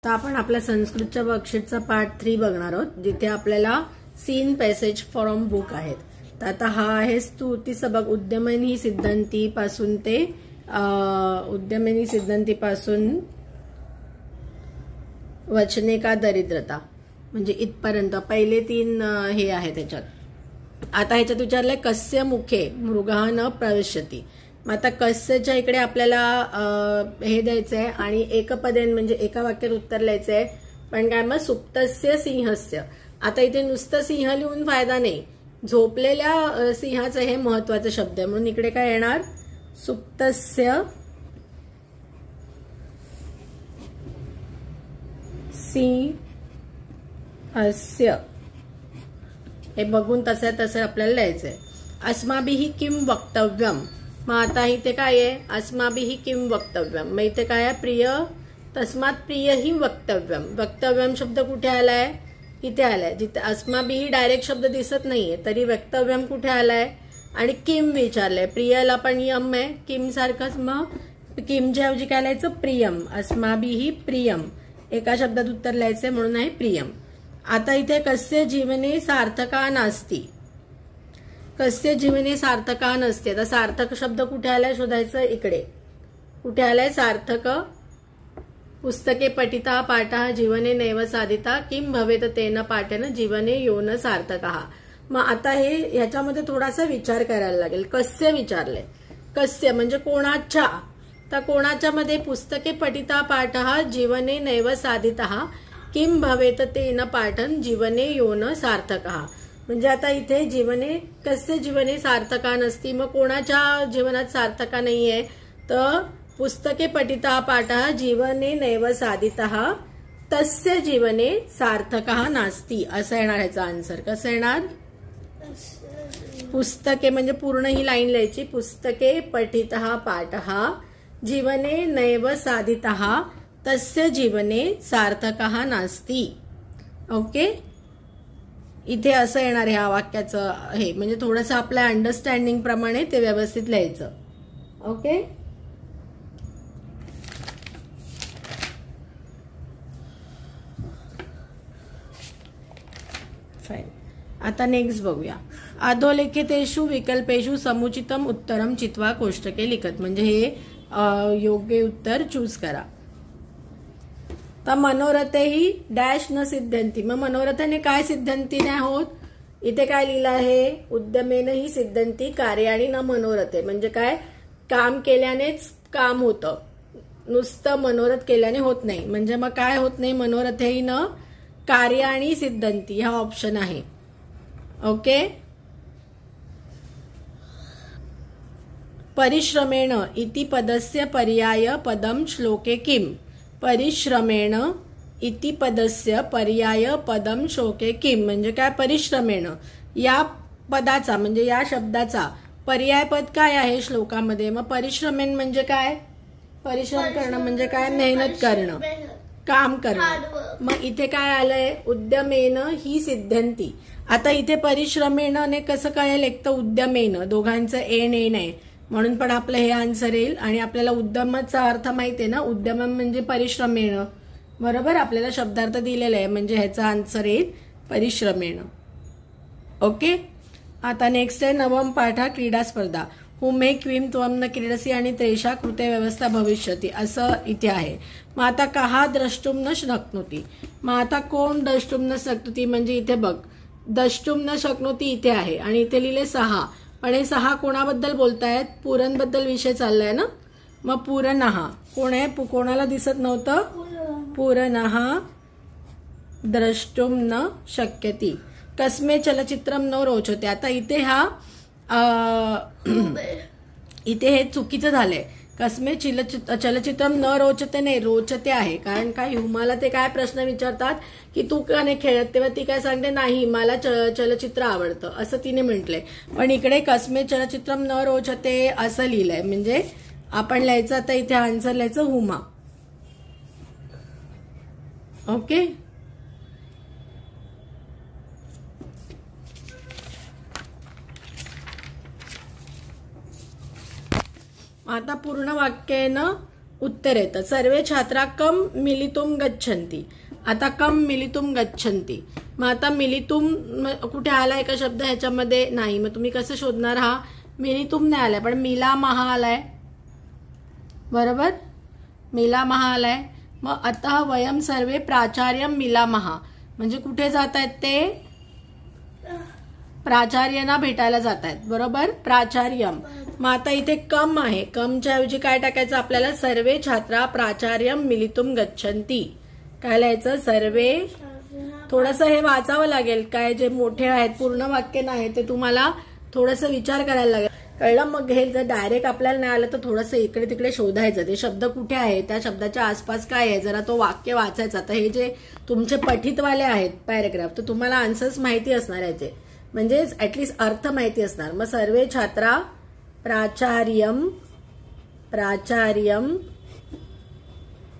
तर आपण आपल्या संस्कृतच्या वर्कशीटचा पार्ट 3 बघणार आहोत, जिथे आपल्याला सीन पॅसेज फ्रॉम बुक आहेत. तर आता हा आहे स्तुती सबक उद्यमनी सिद्धांती पासून ते उद्यमनी सिद्धांती पासून वचने का दरिद्रता म्हणजे इथपर्यंत पहिले 3 हे आहे त्याच्यात. आता ह्याच्यात विचारलंय कस्य मुखे मृगः न प्रविशति. मग आता कस्यच्या इकडे आपल्याला हे द्यायचंय आणि एकपदेन म्हणजे एका वाक्यात उत्तर लिहायचंय. पण काय मग सुप्तस्य सिंहस्य. आता इथे नुसतं सिंह लिहून फायदा नाही, झोपलेल्या सिंहाचं हे महत्वाचं शब्द आहे, म्हणून इकडे काय येणार सुप्तस्य सिंहस्य. हे बघून तसं आपल्याला लिहायचंय. अस्माभिः किम वक्तव्यम. मग आता इथे काय आहे अस्माभिः किम वक्तव्यम. मग इथे काय आहे प्रिय तस्मात प्रिय ही वक्तव्यम. वक्तव्यम शब्द कुठे आलाय इथे आलाय. जिथे अस्माभिः डायरेक्ट शब्द दिसत नाहीये तरी वक्तव्यम कुठे आलाय आणि किम विचारलंय. प्रियला पण यम आहे किम सारखंच. मग किमच्या ऐवजी काय लिहायचं प्रियम. अस्माभिः प्रियम एका शब्दात उत्तर लिहायचंय म्हणून आहे प्रियम. आता इथे कस्य जीवने सार्थका नास्ति. कस्य जीवने सार्थका नसते. आता सार्थक शब्द कुठे आलाय शोधायचं. इकडे कुठे आलाय सार्थक. पुस्तके पठिता पाठः जीवने नैव साधिता किम भवेत तेन पाठेन जीवने योन सार्थकः. मग आता हे ह्याच्यामध्ये थोडासा विचार करायला लागेल. कस्य विचारले. कस्य म्हणजे कोणाच्या. तर कोणाच्या मध्ये पुस्तके पठिता पाठः जीवने नैव साधितः किम भवेत तेन पाठन जीवने योन सार्थकः. म्हणजे आता इथे जीवने कस्य जीवने सार्थका नसती. मग कोणाच्या जीवनात सार्थका नाहीये. तर पुस्तके पठिता पाठः जीवने नैव साधितः तस्य जीवने सार्थकः नास्ति असं येणार ह्याचा आन्सर. कसं येणार पुस्तके म्हणजे पूर्ण ही लाईन लिहायची. पुस्तके पठितः पाठः जीवने नैव साधितः तस्य जीवने सार्थकः नास्ति. ओके इथे असं येणार ह्या वाक्याचं हे म्हणजे थोडंसं आपल्या अंडरस्टँडिंग प्रमाणे ते व्यवस्थित लिहायचं. Okay fine. आता नेक्स्ट बघूया. अधोलेखितेषु विकल्पेषु समुचितम उत्तरम चित्वा कोष्टके लिखत. म्हणजे हे योग्य उत्तर चूज करा. तर मनोरथेही डॅश न सिद्ध्यंती. मग मनोरथाने काय सिद्ध्यंती नाही होत. इथे काय लिहिलं आहे उद्यमेन ही सिद्ध्यंती कार्याणी न मनोरथे. म्हणजे काय काम केल्यानेच काम होतं, नुसतं मनोरथ केल्याने होत नाही. म्हणजे मग काय होत नाही मनोरथेही न कार्याणी सिद्ध्यंती हा ऑप्शन आहे. ओके परिश्रमेण इति पदस्य पर्याय पदम श्लोके किम. परिश्रमेण इति पदस्य पर्याय पदम श्लोके किम. म्हणजे काय परिश्रमेण या पदाचा म्हणजे या शब्दाचा पर्याय पद काय आहे श्लोकामध्ये. मग परिश्रमेण म्हणजे काय परिश्रम करणं म्हणजे काय मेहनत करणं काम करणं. मग इथे काय आलंय उद्यमेन ही सिद्ध्यंती. आता इथे परिश्रमेण कसं कळेल. एक तर उद्यमेन दोघांचं एन एन आहे म्हणून पण आपलं हे आन्सर येईल. आणि आपल्याला उद्यमाचा अर्थ माहिती आहे ना उद्यम म्हणजे परिश्रमेण बरोबर. आपल्याला शब्दार्थ दिलेला आहे म्हणजे ह्याचा आन्सर येईल परिश्रमेण. ओके आता नेक्स्ट आहे नवम पाठा क्रीडा स्पर्धा. हुमे क्वीम त्वम न क्रीडसी आणि त्रेषा कृते व्यवस्था भविष्यती असं इथे आहे. मग आता कहा द्रष्टुम न शक्नोती. मग आता कोण द्रष्टुम न शक्नोती म्हणजे इथे बघ द्रष्टुम न शक्नोती इथे आहे आणि इथे लिहिले 6. पण हे 6 कोणाबद्दल बोलतायत पुरणबद्दल विषय चाललाय ना. मग पुरनः कोण आहे कोणाला दिसत नव्हतं पुरनः द्रष्टुम न शक्यती. कस्मे चलचित्रम न रोचते. आता इथे इथे हे चुकीचं झालंय. कस्मे चलचित्रम न रोचते नाही रोचते आहे. कारण काय हुमाला ते काय प्रश्न विचारतात की तू का नाही खेळत तेव्हा ती काय सांगते नाही मला चलचित्र आवडतं असं तिने म्हटलंय. पण इकडे कस्मे चलचित्रम न रोचते असं लिहिलंय. म्हणजे आपण लिहायचं आता इथे आन्सर लिहायचं हुमा. ओके आता पूर्ण वाक्यानं उत्तर येतं सर्वे छात्रा कम मिलितुम गच्छन्ति. आता कम मिलितुम गच्छन्ति, मग आता मिलितुम कुठे आलाय का शब्द ह्याच्यामध्ये? नाही. मग तुम्ही कसं शोधणार? हा मिलितुम नाही आलाय पण मिलामः आलाय, बरोबर, मिलामः आलाय. मग आता वयम सर्वे प्राचार्यम मिलामः म्हणजे कुठे जात आहेत ते? प्राचार्यांना भेटायला जात आहेत, बरोबर, प्राचार्यम. मग आता इथे कम आहे, कमच्या ऐवजी काय टाकायचं आपल्याला? सर्वे छात्रा प्राचार्यम मिलितुम गच्छन्ति. काय लिहायचं? सर्वे. थोडंसं हे वाचावं लागेल, काय जे मोठे आहेत पूर्ण वाक्य नाही ते तुम्हाला थोडंसं विचार करायला लागेल, कळलं? मग हे जर डायरेक्ट आपल्याला नाही आलं तर थोडंसं इकडे तिकडे शोधायचं, ते शब्द कुठे आहे, त्या शब्दाच्या आसपास काय आहे, जरा तो वाक्य वाचायचा. तर हे जे तुमचे पठितवाले आहेत पॅरेग्राफ, तर तुम्हाला आन्सर्स माहिती असणार याचे, म्हणजे ऍटलीस्ट अर्थ माहिती असणार. मग सर्वे छात्रा प्राचार्यम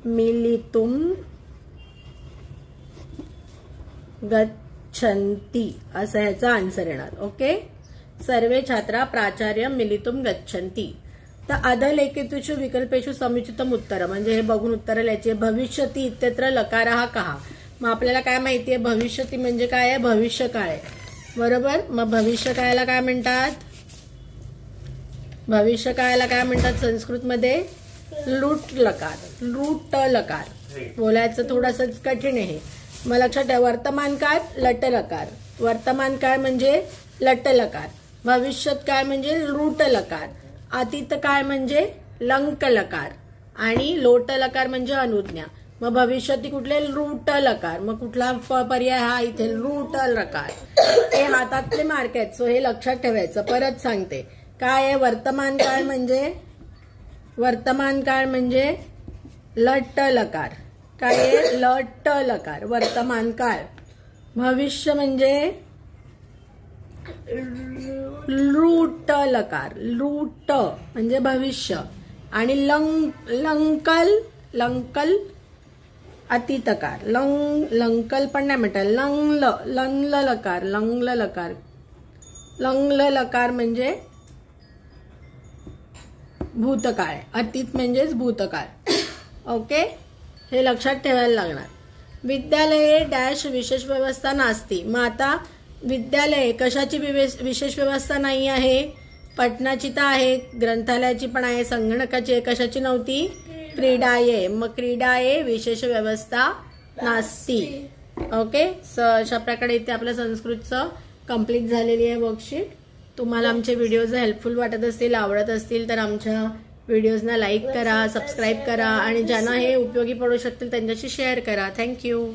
मिलितुम गच्छन्ति असं ह्याचा आन्सर येणार. ओके, सर्वे छात्रा प्राचार्यम मिलितुम गच्छन्ति. तर अधलेखितेषु विकल्पेषु समुचितम उत्तर म्हणजे हे बघून उत्तर लिहायचे. भविष्यति इत्यत्र लकारः कः. मग आपल्याला काय माहितीये? भविष्यति म्हणजे काय आहे? भविष्यकाळ आहे, बरोबर. मग भविष्यकाळाला काय म्हणतात? भविष्यकाळाला काय म्हणतात संस्कृतमध्ये? लूट लकार. लूट लकार बोलायचं थोडंसं कठीण आहे. मग लक्षात ठेवा, वर्तमान काळ लट लकार. वर्तमान काळ म्हणजे लट लकार. भविष्यात काय म्हणजे लूट लकार. अतीत काळ म्हणजे लंक लकार आणि लोट लकार म्हणजे अनुज्ञा. मग भविष्यात कुठले? लूट लकार. मग कुठला पर्याय? हा इथे लूट लकार. हे हातातले मार्क आहेत, सो हे लक्षात ठेवायचं. परत सांगते काय आहे? वर्तमान काळ म्हणजे लट लकार. काय आहे? लट लकार वर्तमान काळ. भविष्य म्हणजे लूट लकार. लूट म्हणजे भविष्य. आणि लंकल अतीतकार. लंकल पण नाही म्हणतात. लंगल लकार. लंगल लकार म्हणजे भूतकाळ. अतीत म्हणजेच भूतकाळ. ओके, हे लक्षात ठेवायला लागणार. विद्यालये डॅश विशेष व्यवस्था नास्ती. मग आता विद्यालय कशाची विशेष व्यवस्था नाही आहे? पठणाची तर आहे, ग्रंथालयाची पण आहे, संगणकाची आहे. कशाची नव्हती? क्रीडाये. मग क्रीडाये विशेष व्यवस्था नास्ती. ओके, अशा प्रकारे इथे आपल्या संस्कृतचं कंप्लीट झालेली आहे वर्कशीट. तुम्हाला आमचे व्हिडिओज हेल्पफुल वाटत असतील, आवडत असतील तर आमच्या व्हिडिओजना लाईक करा, सबस्क्राईब करा आणि ज्यांना हे उपयोगी पडू शकतील त्यांच्याशी शेअर करा. थँक्यू.